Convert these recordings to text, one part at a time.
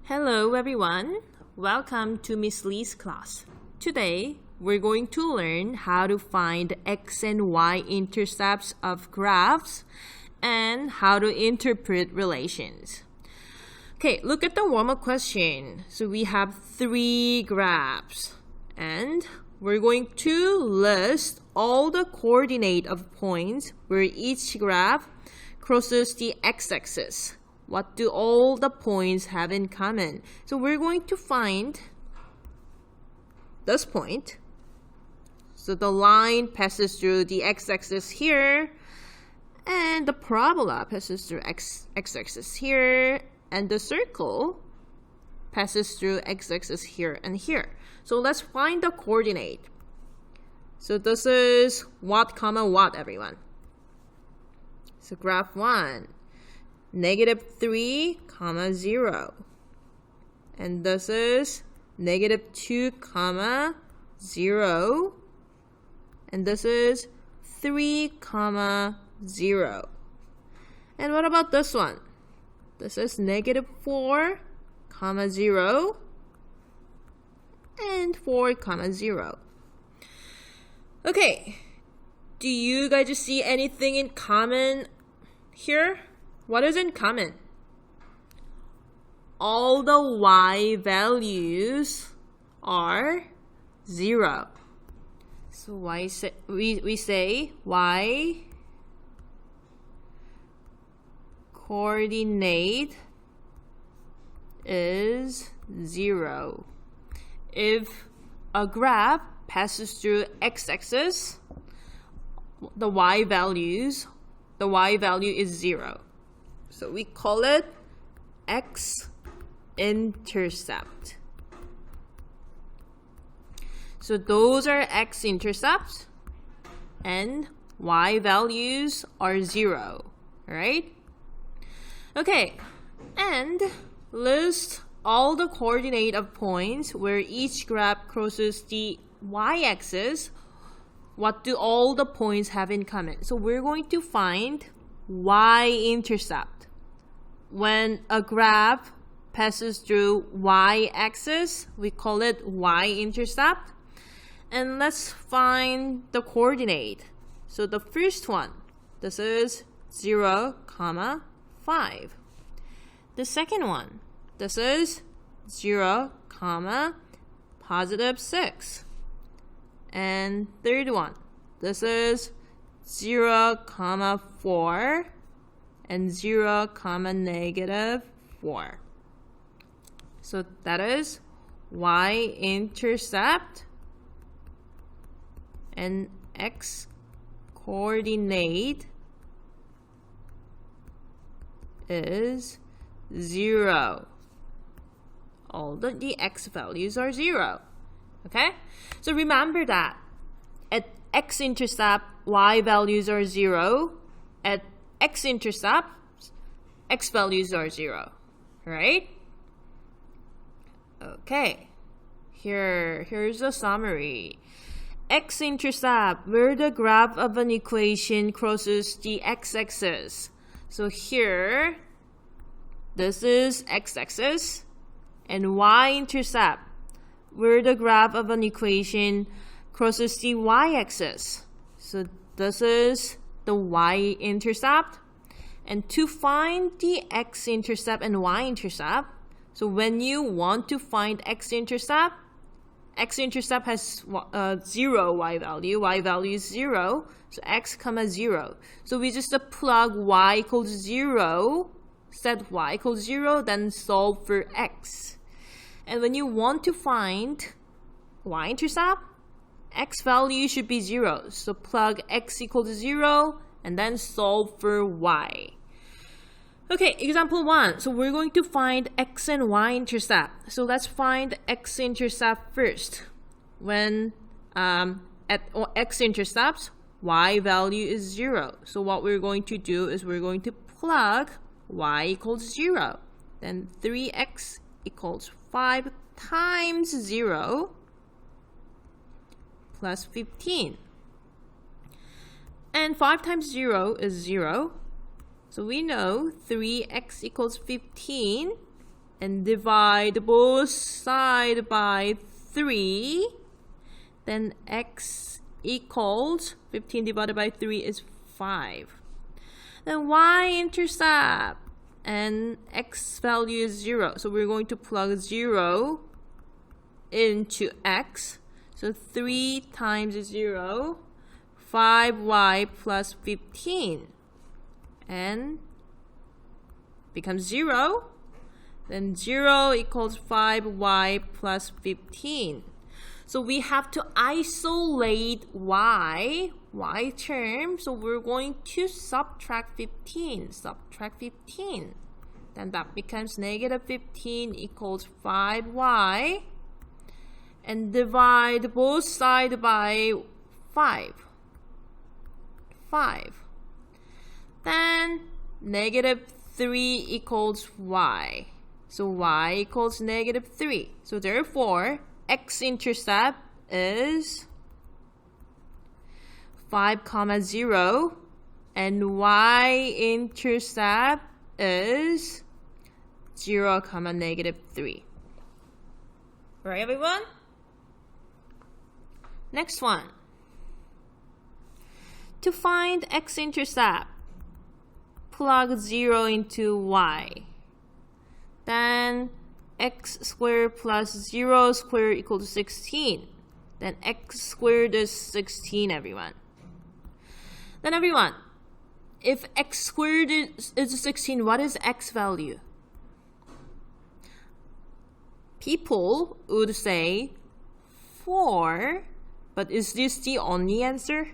Hello everyone, welcome to Miss Lee's class. Today, we're going to learn how to find x and y intercepts of graphs and how to interpret relations. Okay, look at the warm-up question. So we have 3 graphs and we're going to list all the coordinate of points where each graph crosses the x-axis. What do all the points have in common? So we're going to find this point. So the line passes through the x-axis here, and the parabola passes through x-axis here, and the circle passes through x-axis here and here. So let's find the coordinate. So this is what comma what, everyone? So graph 1. -3, 0. And this is -2, 0. And this is 3, 0. And what about this one? This is -4, 0. And 4, 0. Okay. Do you guys see anything in common here? What is in common? All the y values are 0. So we say y coordinate is 0. If a graph passes through x-axis, the y value is 0. So we call it x-intercept. So those are x-intercepts and y values are 0, right? Okay, and list all the coordinate of points where each graph crosses the y-axis. What do all the points have in common? So we're going to find y-intercept. When a graph passes through y-axis, we call it y-intercept. And let's find the coordinate. So the first one, this is 0, 5. The second one, this is 0, +6. And third one, this is 0, 4. And 0, -4. So that is y-intercept and x-coordinate is 0. All the x values are 0. Okay? So remember that at x-intercept, y values are 0. At x-intercept, x values are 0, right? Okay, here's a summary. X-intercept, where the graph of an equation crosses the x-axis. So here, this is x-axis, and y-intercept, where the graph of an equation crosses the y-axis. So this is the y-intercept. And to find the x-intercept and y-intercept, so when you want to find x-intercept has 0 y value is 0, so x, 0. So we just plug y equals 0, set y equals 0, then solve for x. And when you want to find y-intercept, x value should be 0. So plug x equals 0 and then solve for y. Okay, example 1. So we're going to find x and y-intercept. So let's find x-intercept first. When at x-intercepts, y value is 0. So what we're going to do is we're going to plug y equals 0. Then 3x equals 5 times 0 plus 15. And 5 times 0 is 0. So we know 3x equals 15. and divide both sides by 3, then x equals 15 divided by 3 is 5. Then y-intercept and x value is 0. So we're going to plug 0 into x. So 3 times 0, 5y plus 15. And becomes 0. Then 0 equals 5y plus 15. So we have to isolate y term. So we're going to subtract 15. Subtract 15. Then that becomes negative 15 equals 5y. And divide both sides by 5. Then negative 3 equals y. So y equals negative 3. So therefore, x-intercept is 5, 0, and y-intercept is 0, negative 3. Alright, everyone? Next one. To find x-intercept, plug 0 into y. Then x squared plus 0 squared equals 16. Then x squared is 16, everyone. Then everyone, if x squared is 16, what is x value? People would say 4, but is this the only answer?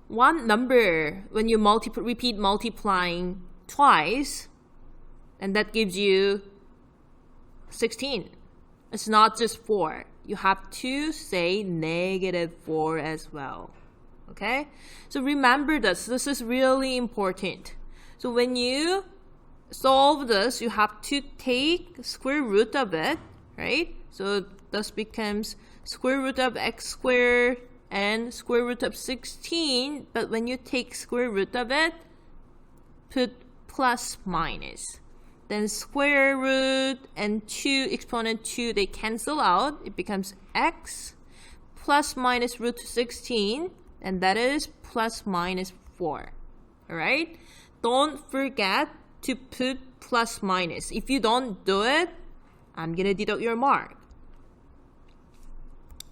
One number, when you repeat multiplying twice, and that gives you 16. It's not just 4. You have to say negative 4 as well. Okay? So remember this. This is really important. So when you solve this, you have to take square root of it, right? So this becomes square root of x squared and square root of 16. But when you take square root of it, put plus minus. Then square root and 2 exponent 2, they cancel out. It becomes x plus minus root 16, and that is plus minus 4. Alright? Don't forget to put plus minus. If you don't do it, I'm going to deduct your mark.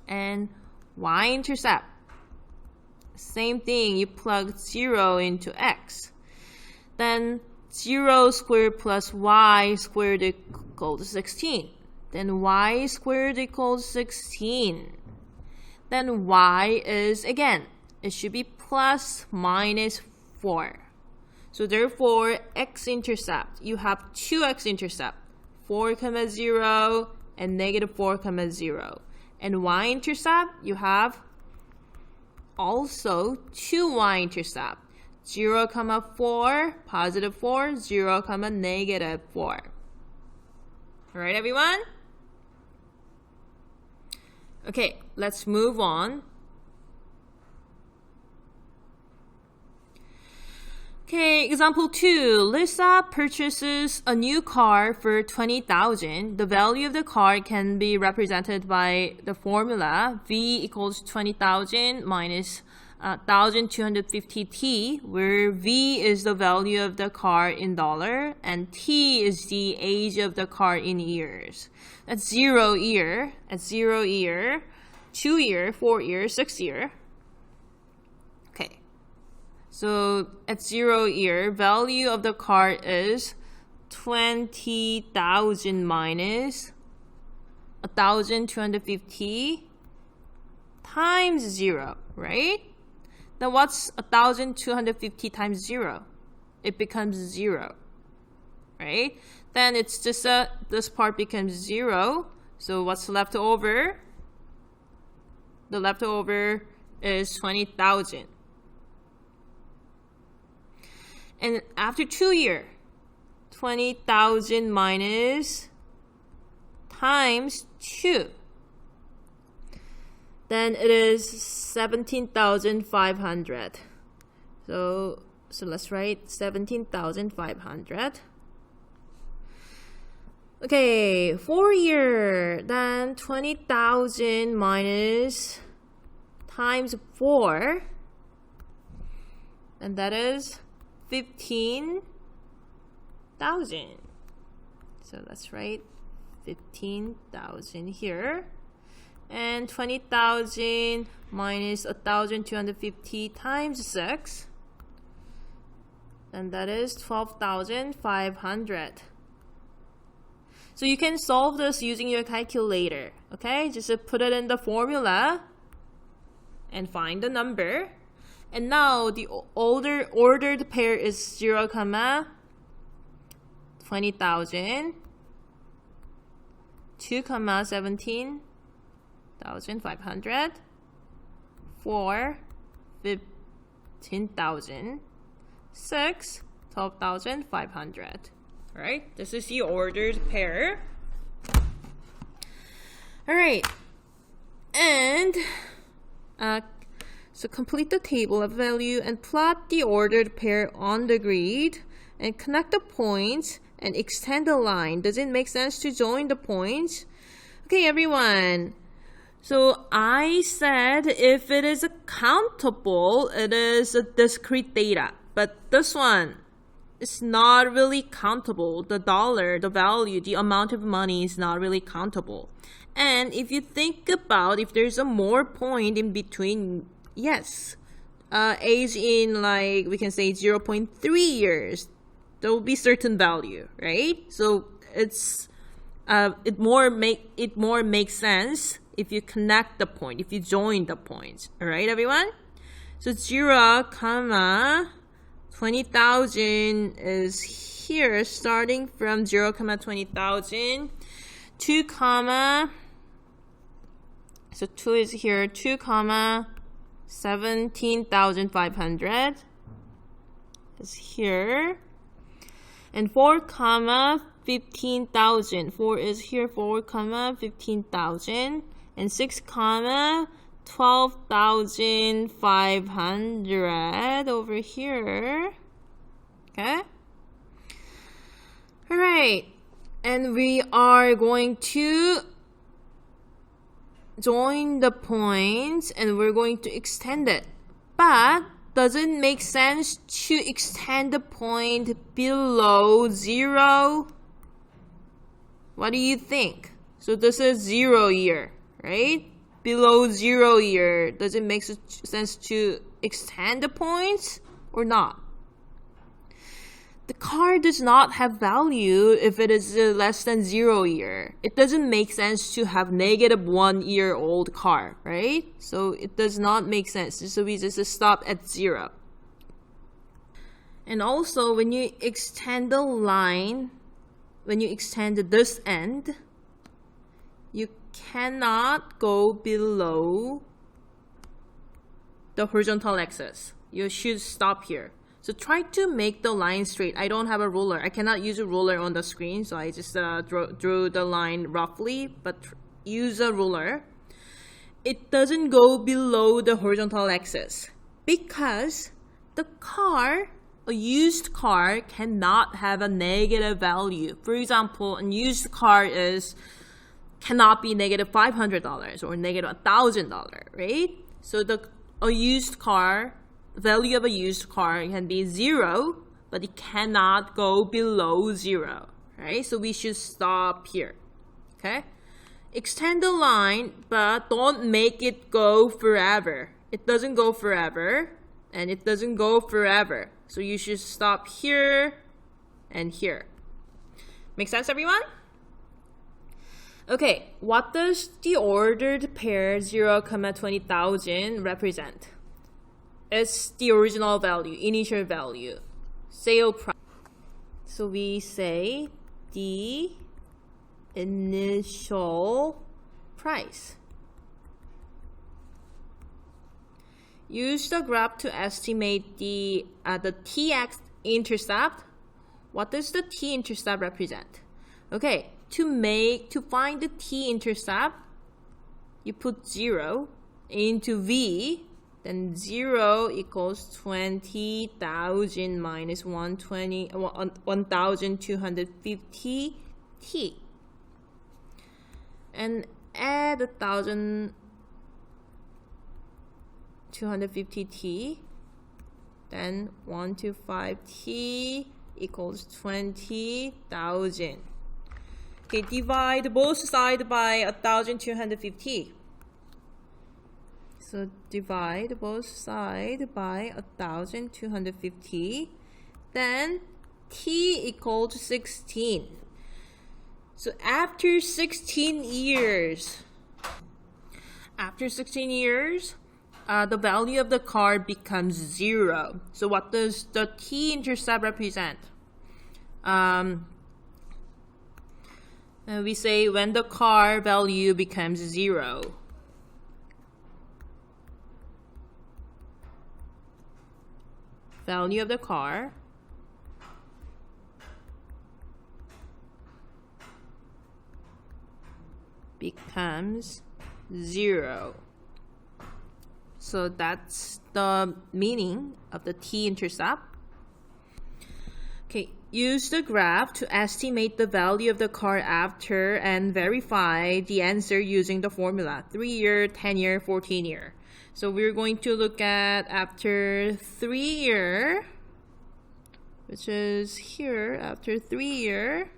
And y-intercept. Same thing, you plug 0 into x. Then 0 squared plus y squared equals 16. Then y squared equals 16. Then y is, again, it should be plus minus 4. So therefore, x-intercept, you have two x-intercept, 4, 0 and negative 4, 0. And y-intercept, you have also two y-intercept. 0, 4, positive 4, 0, negative 4. Alright, everyone? Okay, let's move on. Okay, example 2. Lisa purchases a new car for $20,000. The value of the car can be represented by the formula V equals 20,000 minus 1,250t, where V is the value of the car in dollar and T is the age of the car in years. That's 0 year, 2 year, 4 year, 6 year. Okay, so at 0 year, value of the car is 20,000 minus 1,250 times 0, right? Now what's 1,250 times 0? It becomes 0, right? Then it's just this part becomes 0. So what's left over? The leftover is 20,000. And after 2 years, 20,000 minus times 2. Then it is 17,500. So let's write 17,500. Okay, 4-year, then 20,000 minus times 4, and that is 15,000. So that's right, 15,000 here. And 20,000 minus 1,250 times 6, and that is 12,500. So you can solve this using your calculator, okay? Just put it in the formula and find the number. And now the ordered pair is 0, 20,000, 2, 17,500, 4, 15,000, 6, 12,500. Alright, this is the ordered pair. Alright, and so complete the table of value and plot the ordered pair on the grid and connect the points and extend the line. Does it make sense to join the points? Okay, everyone. So I said if it is countable, it is a discrete data. But this one, it's not really countable. The dollar, the value, the amount of money is not really countable. And if you think about if there's a more point in between, yes, age in like we can say 0.3 years, there will be certain value, right? So it's it more makes sense if you connect the point, if you join the points. All right, everyone. So 0, 20,000 is here, starting from 0, 20,000. 2, so 2 is here. 2, 17,500 is here. And 4, 15,000. 4 is here. 4, 15,000. And 6, 12,500 over here. Okay. All right. And we are going to join the points and we're going to extend it. But does it make sense to extend the point below 0? What do you think? So this is 0 year, right? Below 0 year, does it make sense to extend the points or not? The car does not have value if it is less than 0 year. It doesn't make sense to have -1 year old car, right? So it does not make sense. So we just stop at 0. And also when you extend the line, when you extend this end, you cannot go below the horizontal axis. You should stop here. So try to make the line straight. I don't have a ruler. I cannot use a ruler on the screen, so I just drew the line roughly, but use a ruler. It doesn't go below the horizontal axis because the car, a used car, cannot have a negative value. For example, a used car cannot be -$500 or -$1,000, right? So a used car, value of a used car can be 0, but it cannot go below 0, right? So we should stop here, okay? Extend the line, but don't make it go forever. It doesn't go forever, and it doesn't go forever. So you should stop here and here. Make sense, everyone? Okay, what does the ordered pair 0, 20,000 represent? It's the original value, initial value, sale price. So we say the initial price. Use the graph to estimate the TX intercept. What does the T intercept represent? Okay, to find the T intercept, you put 0 into V. Then 0 equals 20,000 minus 1,250 T. and add 1,250t, then 125t equals 20,000. Okay, divide both sides by 1,250. So divide both sides by 1,250. Then t equals 16. So after 16 years, the value of the car becomes 0. So what does the t-intercept represent? We say when the car value becomes 0. Value of the car becomes 0. So that's the meaning of the t-intercept. Okay, use the graph to estimate the value of the car after and verify the answer using the formula 3-year, 10-year, 14-year. So we're going to look at after 3-year, which is here after 3-year,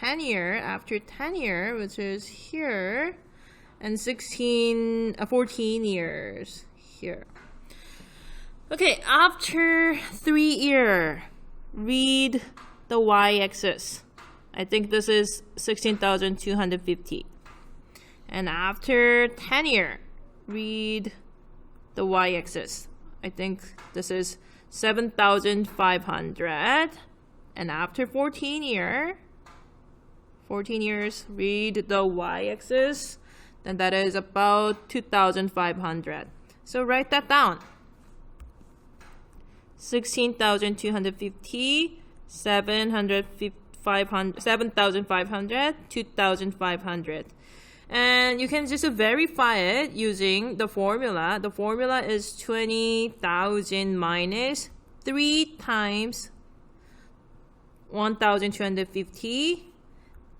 10-year after 10-year, which is here, and 14 years here. Okay, after 3-year, read the y-axis. I think this is 16,250. And after 10-year, read the y-axis. I think this is 7,500. And after 14 years, read the y-axis. Then that is about 2,500. So write that down. 16,250, 7,500, 2,500. And you can just verify it using the formula. The formula is 20,000 minus 3 times 1,250.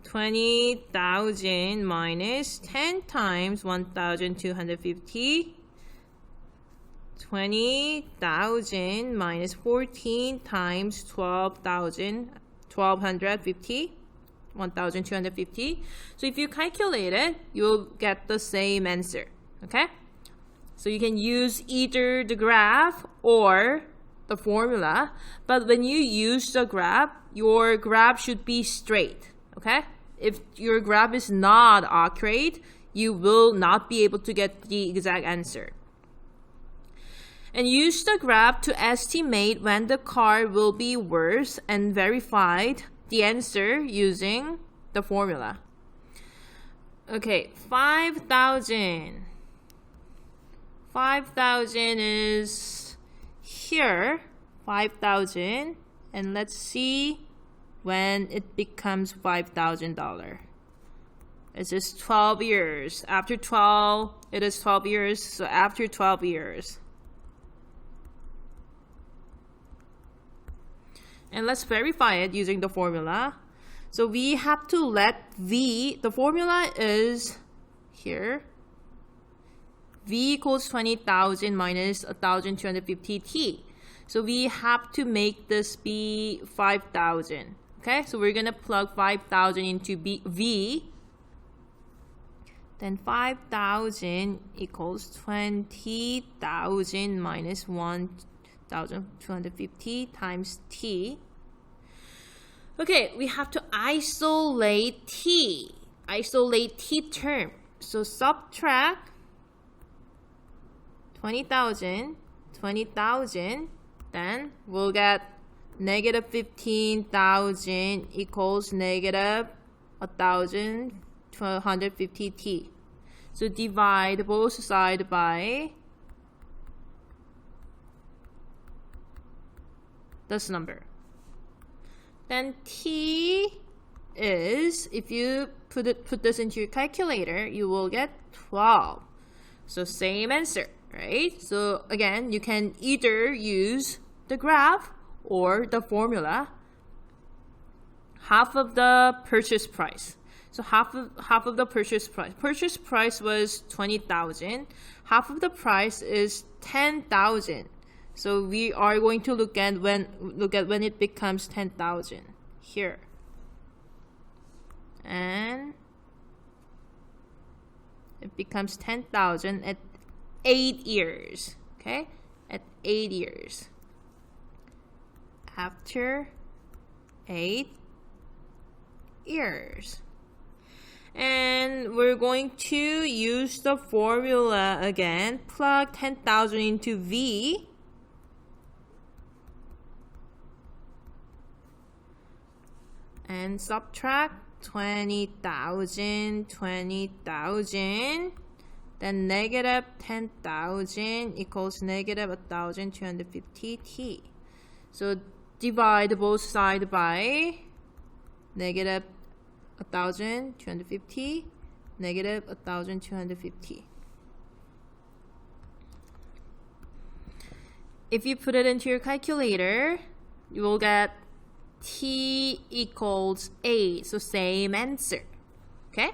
20,000 minus 10 times 1,250. 20,000 minus 14 times 1,250. 1,250. So if you calculate it, you'll get the same answer. Okay? So you can use either the graph or the formula. But when you use the graph, your graph should be straight. Okay? If your graph is not accurate, you will not be able to get the exact answer. And use the graph to estimate when the car will be worth and verified the answer using the formula. Okay, 5,000. 5,000 is here, 5,000. And let's see when it becomes $5,000. It's just 12 years. After 12, it is 12 years. So after 12 years. And let's verify it using the formula. So we have to let V, the formula is here. V equals 20,000 minus 1,250t. So we have to make this be 5,000. Okay, so we're going to plug 5,000 into V. Then 5,000 equals 20,000 minus 1,250 times t. Okay, we have to isolate t. Isolate t term. So subtract 20,000, 20,000. Then we'll get negative 15,000 equals negative 1,250t. So divide both sides by this number. Then t is, if you put this into your calculator, you will get 12. So same answer, right? So again, you can either use the graph or the formula. Half of the purchase price. So half of the purchase price. Purchase price was 20,000. Half of the price is 10,000. So we are going to look at when it becomes 10,000 here. And it becomes 10,000 at 8 years. Okay? At 8 years. After 8 years. And we're going to use the formula again. Plug 10,000 into V. And subtract 20,000, then negative 10,000 equals negative 1,250 T. So divide both sides by negative 1,250, negative 1,250. If you put it into your calculator, you will get T equals 8. So same answer. Okay?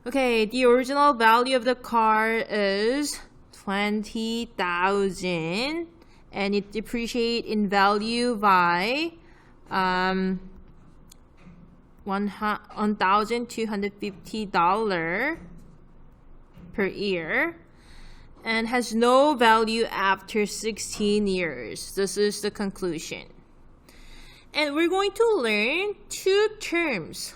Okay, the original value of the car is 20,000 and it depreciates in value by $1,250 per year and has no value after 16 years. This is the conclusion. And we're going to learn two terms.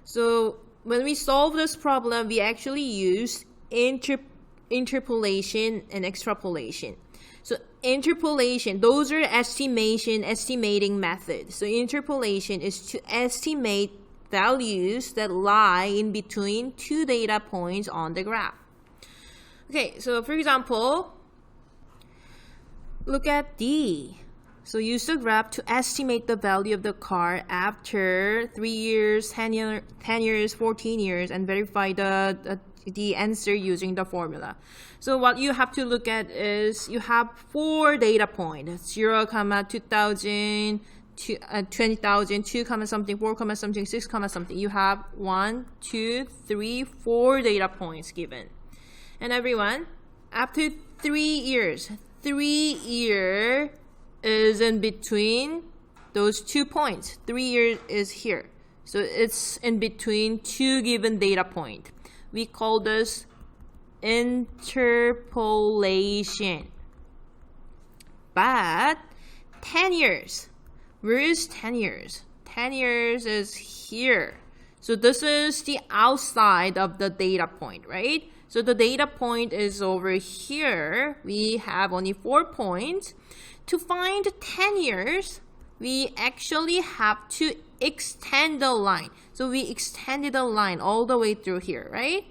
So when we solve this problem, we actually use interpolation and extrapolation. So interpolation, those are estimating methods. So interpolation is to estimate values that lie in between two data points on the graph. Okay, so for example, look at D. So use the graph to estimate the value of the car after 3 years, 10 years, 14 years, and verify the answer using the formula. So what you have to look at is you have 4 data points, 0, 2,000, 20,000, 2, something, 4, something, 6, something. You have 1, 2, 3, 4 data points given. And everyone, after 3 years, 3 years is in between those 2 points. 3 years is here. So it's in between 2 given data points. We call this interpolation. But 10 years, where is 10 years? 10 years is here. So this is the outside of the data point, right? So the data point is over here. We have only 4 points. To find 10 years, we actually have to extend the line. So we extended the line all the way through here, right?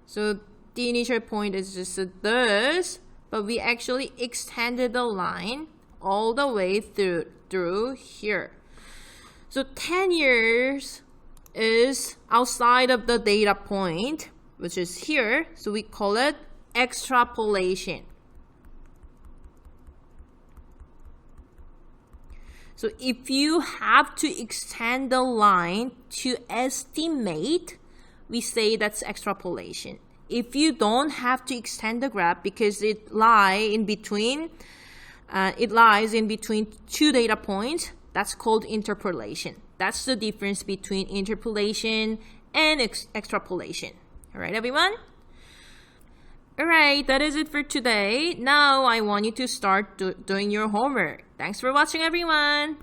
So the initial point is just this, but we actually extended the line all the way through here. So 10 years is outside of the data point, which is here. So we call it extrapolation. So if you have to extend the line to estimate, we say that's extrapolation. If you don't have to extend the graph because it lies in between 2 data points, that's called interpolation. That's the difference between interpolation and extrapolation. All right, everyone? All right, that is it for today. Now I want you to start doing your homework. Thanks for watching, everyone.